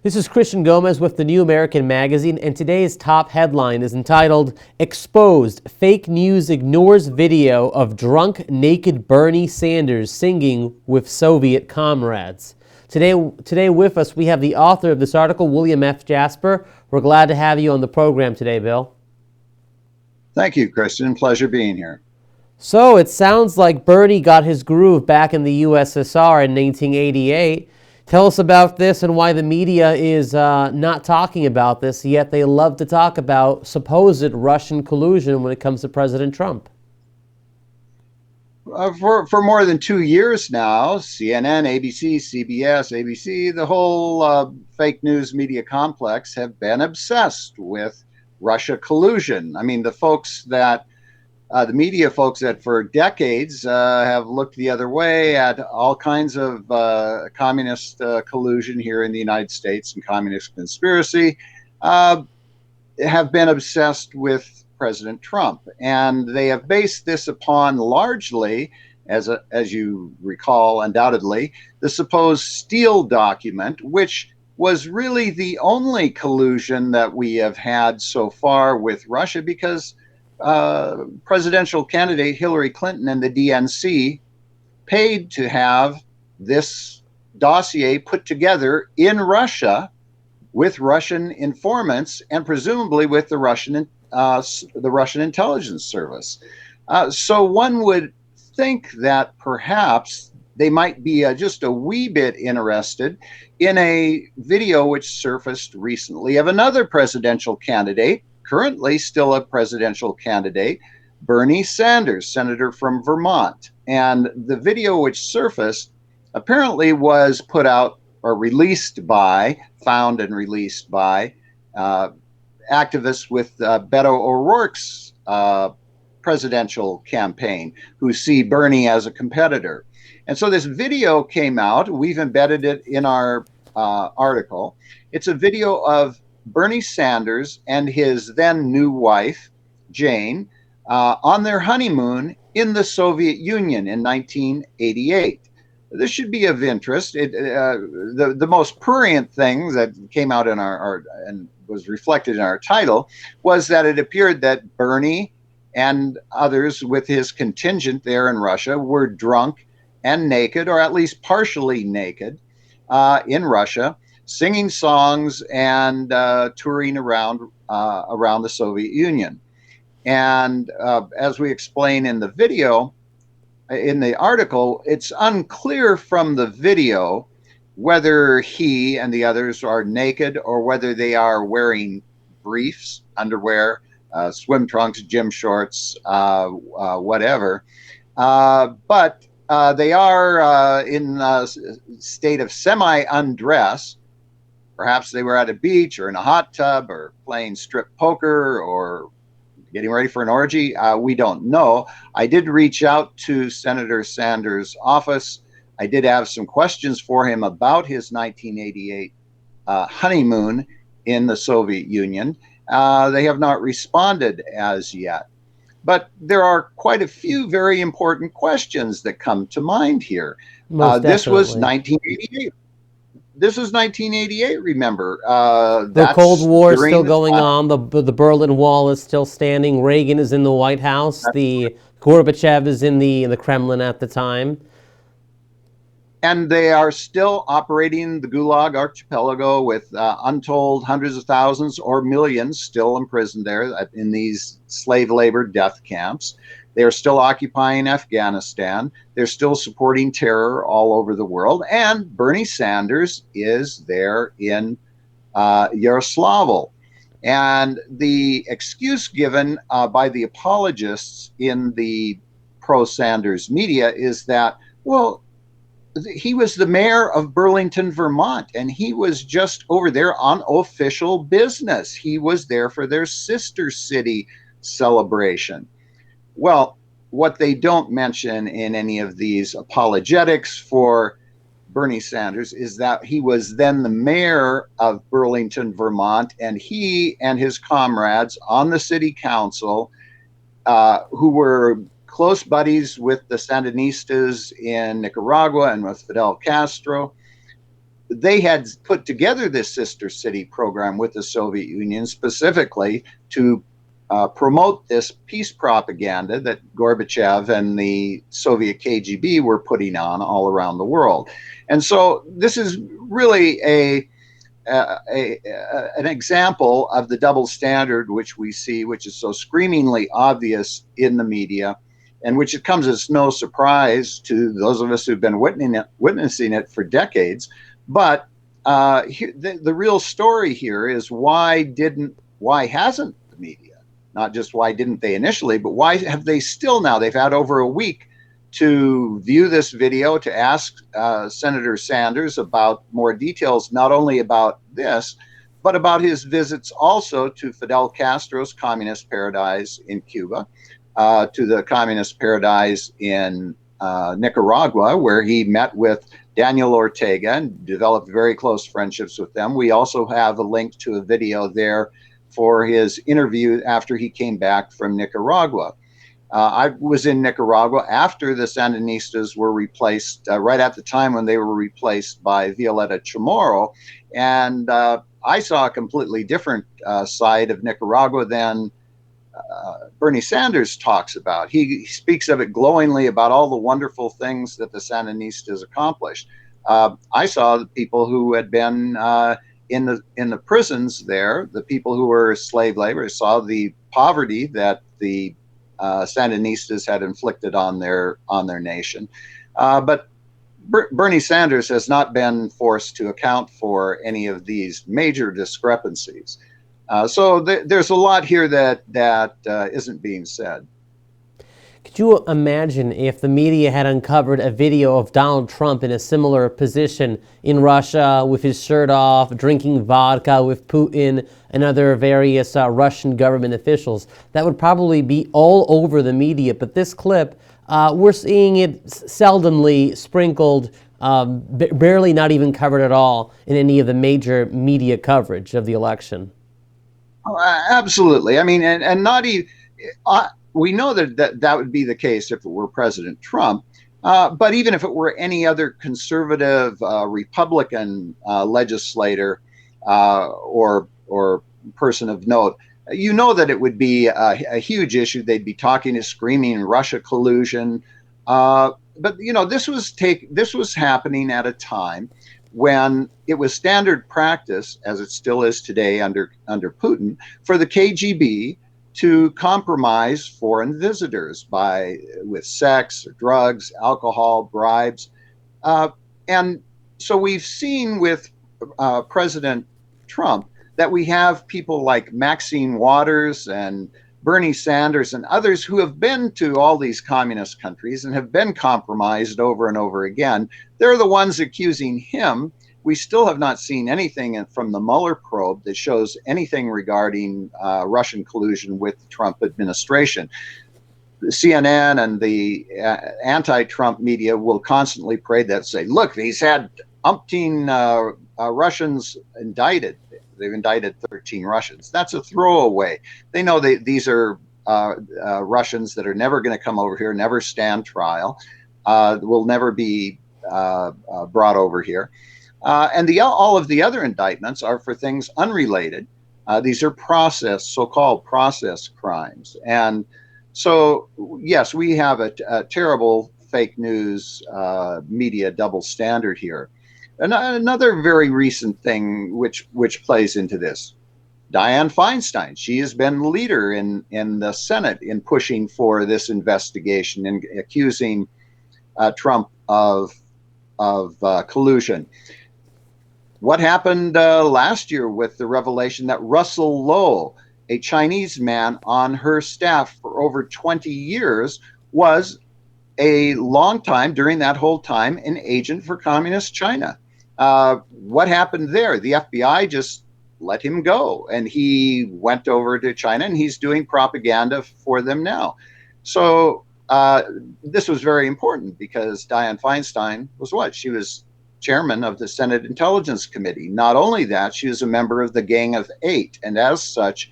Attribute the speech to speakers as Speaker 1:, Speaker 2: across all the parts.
Speaker 1: This is Christian Gomez with the New American Magazine, and today's top headline is entitled, Exposed, Fake News Ignores Video of Drunk Naked Bernie Sanders Singing with Soviet Comrades. Today with us, we have the author of this article, William F. Jasper. We're glad to have you on the program today, Bill.
Speaker 2: Thank you, Christian. Pleasure being here.
Speaker 1: So it sounds like Bernie got his groove back in the USSR in 1988. Tell us about this and why the media is not talking about this, yet they love to talk about supposed Russian collusion when it comes to President Trump.
Speaker 2: For more than 2 years now, CNN, ABC, CBS, ABC, the whole fake news media complex have been obsessed with Russia collusion. I mean, the media folks that for decades have looked the other way at all kinds of communist collusion here in the United States and communist conspiracy, have been obsessed with President Trump. And they have based this upon largely, as you recall undoubtedly, the supposed Steele document, which was really the only collusion that we have had so far with Russia, because presidential candidate Hillary Clinton and the DNC paid to have this dossier put together in Russia with Russian informants and presumably with the Russian intelligence service. So one would think that perhaps they might be just a wee bit interested in a video which surfaced recently of another presidential candidate, currently still a presidential candidate, Bernie Sanders, senator from Vermont. And the video which surfaced apparently was put out or found and released by activists with Beto O'Rourke's presidential campaign, who see Bernie as a competitor. And so this video came out. We've embedded it in our article. It's a video of Bernie Sanders and his then new wife, Jane, on their honeymoon in the Soviet Union in 1988. This should be of interest. The most prurient thing that came out in our and was reflected in our title was that it appeared that Bernie and others with his contingent there in Russia were drunk and naked, or at least partially naked, in Russia, singing songs and touring around the Soviet Union. And as we explain in the video, in the article, it's unclear from the video whether he and the others are naked or whether they are wearing briefs, underwear, swim trunks, gym shorts, whatever. But they are in a state of semi-undress. Perhaps they were at a beach or in a hot tub or playing strip poker or getting ready for an orgy. We don't know. I did reach out to Senator Sanders' office. I did have some questions for him about his 1988 honeymoon in the Soviet Union. They have not responded as yet. But there are quite a few very important questions that come to mind here. This was 1988. This is 1988, remember.
Speaker 1: The Cold War is still going on. The Berlin Wall is still standing. Reagan is in the White House. The Gorbachev is in the Kremlin at the time.
Speaker 2: And they are still operating the Gulag Archipelago with untold hundreds of thousands or millions still imprisoned there in these slave labor death camps. They are still occupying Afghanistan. They're still supporting terror all over the world. And Bernie Sanders is there in Yaroslavl. And the excuse given by the apologists in the pro-Sanders media is that, well, he was the mayor of Burlington, Vermont, and he was just over there on official business. He was there for their sister city celebration. Well, what they don't mention in any of these apologetics for Bernie Sanders is that he was then the mayor of Burlington, Vermont, and he and his comrades on the city council, who were close buddies with the Sandinistas in Nicaragua and with Fidel Castro, they had put together this sister city program with the Soviet Union specifically to promote this peace propaganda that Gorbachev and the Soviet KGB were putting on all around the world. And so this is really an example of the double standard which we see, which is so screamingly obvious in the media, and which it comes as no surprise to those of us who've been witnessing it for decades. But the real story here is why hasn't the media, not just why didn't they initially, but why have they still now? They've had over a week to view this video, to ask Senator Sanders about more details, not only about this, but about his visits also to Fidel Castro's communist paradise in Cuba, to the communist paradise in Nicaragua, where he met with Daniel Ortega and developed very close friendships with them. We also have a link to a video there for his interview after he came back from Nicaragua. I was in Nicaragua after the Sandinistas were replaced, right at the time when they were replaced by Violeta Chamorro, and I saw a completely different side of Nicaragua than Bernie Sanders talks about. He speaks of it glowingly, about all the wonderful things that the Sandinistas accomplished. I saw the people who had been in the prisons there, the people who were slave labor, saw the poverty that the Sandinistas had inflicted on their nation. But Bernie Sanders has not been forced to account for any of these major discrepancies. So there's a lot here that isn't being said.
Speaker 1: Could you imagine if the media had uncovered a video of Donald Trump in a similar position in Russia with his shirt off, drinking vodka with Putin and other various Russian government officials? That would probably be all over the media. But this clip, we're seeing it seldomly sprinkled, barely not even covered at all in any of the major media coverage of the election.
Speaker 2: Absolutely. I mean, and not even... we know that would be the case if it were President Trump, but even if it were any other conservative Republican legislator or person of note, you know that it would be a huge issue. They'd be talking and screaming Russia collusion. But you know, this was happening at a time when it was standard practice, as it still is today under Putin, for the KGB to compromise foreign visitors with sex, or drugs, alcohol, bribes. And so we've seen with President Trump that we have people like Maxine Waters and Bernie Sanders and others who have been to all these communist countries and have been compromised over and over again. They're the ones accusing him. We still have not seen anything from the Mueller probe that shows anything regarding Russian collusion with the Trump administration. The CNN and the anti-Trump media will constantly parade that, say, look, he's had umpteen Russians indicted. They've indicted 13 Russians. That's a throwaway. They know these are Russians that are never going to come over here, never stand trial, will never be brought over here. And all of the other indictments are for things unrelated. These are so-called process crimes. And so, yes, we have a terrible fake news media double standard here. Another very recent thing which plays into this, Dianne Feinstein. She has been the leader in the Senate in pushing for this investigation and accusing Trump of collusion. What happened last year with the revelation that Russell Lowe, a Chinese man on her staff for over 20 years, was a long time, during that whole time, an agent for Communist China? What happened there? The FBI just let him go, and he went over to China, and he's doing propaganda for them now. So this was very important because Dianne Feinstein was what? She was chairman of the Senate Intelligence Committee. Not only that, she is a member of the Gang of Eight, and as such,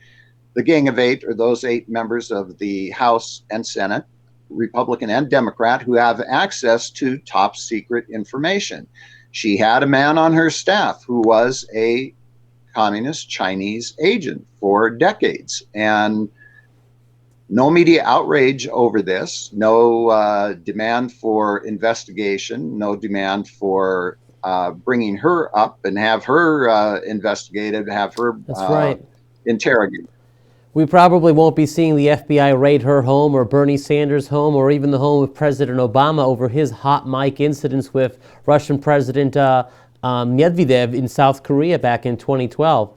Speaker 2: the Gang of Eight are those 8 members of the House and Senate, Republican and Democrat, who have access to top secret information. She had a man on her staff who was a communist Chinese agent for decades, and no media outrage over this, no demand for investigation, no demand for bringing her up and have her investigated, have her
Speaker 1: That's right.
Speaker 2: interrogated.
Speaker 1: We probably won't be seeing the FBI raid her home or Bernie Sanders' home or even the home of President Obama over his hot mic incidents with Russian President Medvedev in South Korea back in 2012.